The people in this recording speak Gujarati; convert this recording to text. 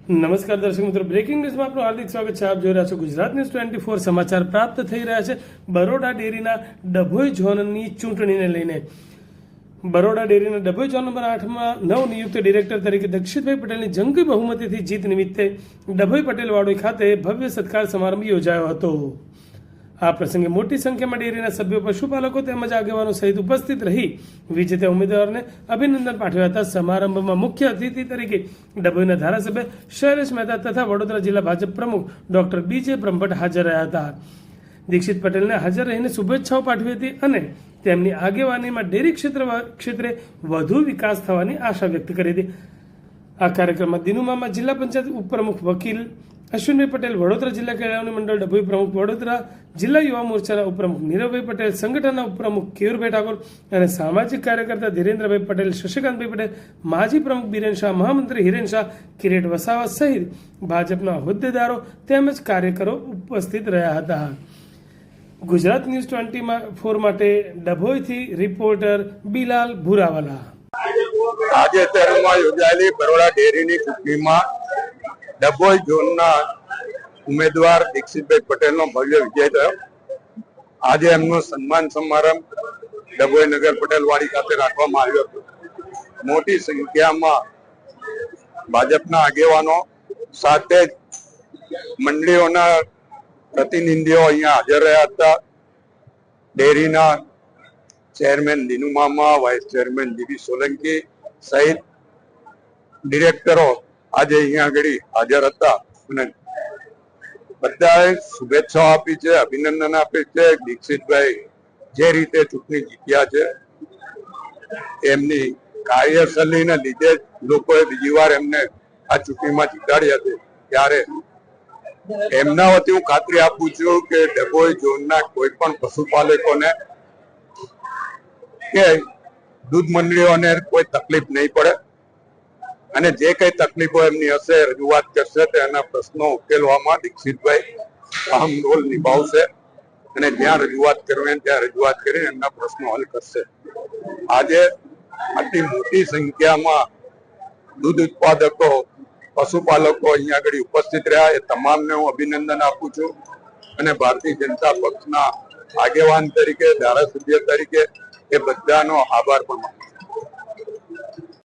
નમસ્કાર દર્શક મિત્રો, બ્રેકિંગ ન્યૂઝમાં આપનું હાર્દિક સ્વાગત છે. આપ જોઈ રહ્યા છો ગુજરાત ન્યૂઝ 24. સમાચાર પ્રાપ્ત થઈ રહ્યા છે બરોડા ડેરીના ડભોઈ ઝોનની ચૂંટણીને લઈને. બરોડા ડેરીના ડભોઈ ઝોન નંબર 8માં નવનિયુક્ત ડિરેક્ટર તરીકે દક્ષિતભાઈ પટેલની જંગી બહુમતીથી જીત નિમિત્તે ડભોઈ પટેલ વાડોઈ ખાતે ભવ્ય સત્કાર સમારંભ યોજાયો હતો. આ પ્રસંગે મોટી સંખ્યામાં ડેરીના સભ્યો, પશુપાલકો તેમજ આગેવાનો સહિત ઉપસ્થિત રહી વિજેતા ઉમેદવારને અભિનંદન પાઠવ્યા હતા. સમારંભમાં મુખ્ય અતિથિ તરીકે ડભોઈના ધારાસભ્ય શૈલેષ મહેતા તથા વડોદરા જિલ્લા ભાજપ પ્રમુખ ડોક્ટર બીજે બ્રહ્મભટ્ટ હાજર રહ્યા હતા. દીક્ષિત પટેલને હાજર રહીને શુભેચ્છાઓ પાઠવી હતી અને તેમની આગેવાનીમાં ડેરી ક્ષેત્રે વધુ વિકાસ થવાની આશા વ્યક્ત કરી હતી. આ કાર્યક્રમમાં દિનુમામાં જિલ્લા પંચાયત ઉપપ્રમુખ વકીલ અશ્વિનભાઈ પટેલ, વડોદરા જિલ્લા કેળવણી મંડળ ડભોઈ પ્રમુખ, વડોદરા જિલ્લા યુવા મોરચાના ઉપપ્રમુખ નીરવભાઈ પટેલ, સંગઠનના ઉપપ્રમુખ કેયુરભાઈ ઠાકોર અને સામાજિક કાર્યકર્તા ધીરેન્દ્રભાઈ પટેલ, શશિકાંતભાઈ પટેલ, માજી પ્રમુખ બીરેન શાહ, મહામંત્રી હિરેન શાહ, કિરીટ વસાવા સહિત ભાજપના હોદ્દેદારો તેમજ કાર્યકરો ઉપસ્થિત રહ્યા હતા. ગુજરાત ન્યૂઝ 24 માટે ડભોઈથી રિપોર્ટર બિલાલ ભુરાવાલા. તાજેતરમાં યોજાયેલી બરોડા ડેરીની ચૂંટણીમાં ડભોઈ ઝોનના ઉમેદવાર દીક્ષિતભાઈ પટેલનો ભવ્ય વિજય થયો. આજે એમનો સન્માન સમારંભ ડભોઈ નગર પટેલવાડી ખાતે રાખવામાં આવ્યો હતો. મોટી સંખ્યામાં ભાજપના આગેવાનો સાથે જ મંડળીઓના પ્રતિનિધિઓ અહીંયા હાજર રહ્યા હતા. ડેરીના ચેરમેન દિનુ મામા, વાઇસ ચેરમેન જીવી સોલંકી સહિત ડિરેક્ટરો આજે અહીંયા આગળ હાજર હતા અને બધાએ શુભેચ્છાઓ આપી છે, અભિનંદન આપી છે. દીક્ષિતભાઈ જે રીતે ચૂંટણી જીત્યા છે એમની કાર્યશૈલીને લીધે લોકોએ બીજી વાર એમને આ ચૂંટણીમાં જીતાડ્યા છે. ત્યારે એમના વતી હું ખાતરી આપું છું કે ડભોઈ ઝોનના કોઈ પણ પશુપાલકોને કે દૂધ મંડળીઓને કોઈ તકલીફ નહીં પડે અને જે કઈ તકલીફો એમની હશે રજૂઆત કરશે તો એના પ્રશ્નો ઉકેલવામાં દીક્ષિતભાઈ અહમ રોલ નિભાવશે અને જ્યાં રજૂઆત કરવી ત્યાં રજૂઆત કરીને એમના પ્રશ્નો હલ કરશે. આજે આટલી મોટી સંખ્યામાં દૂધ ઉત્પાદકો, પશુપાલકો અહીંયા આગળ ઉપસ્થિત રહ્યા એ તમામને હું અભિનંદન આપું છું અને ભારતીય જનતા પક્ષના આગેવાન તરીકે, ધારાસભ્ય તરીકે એ બધાનો આભાર પણ માનું છું.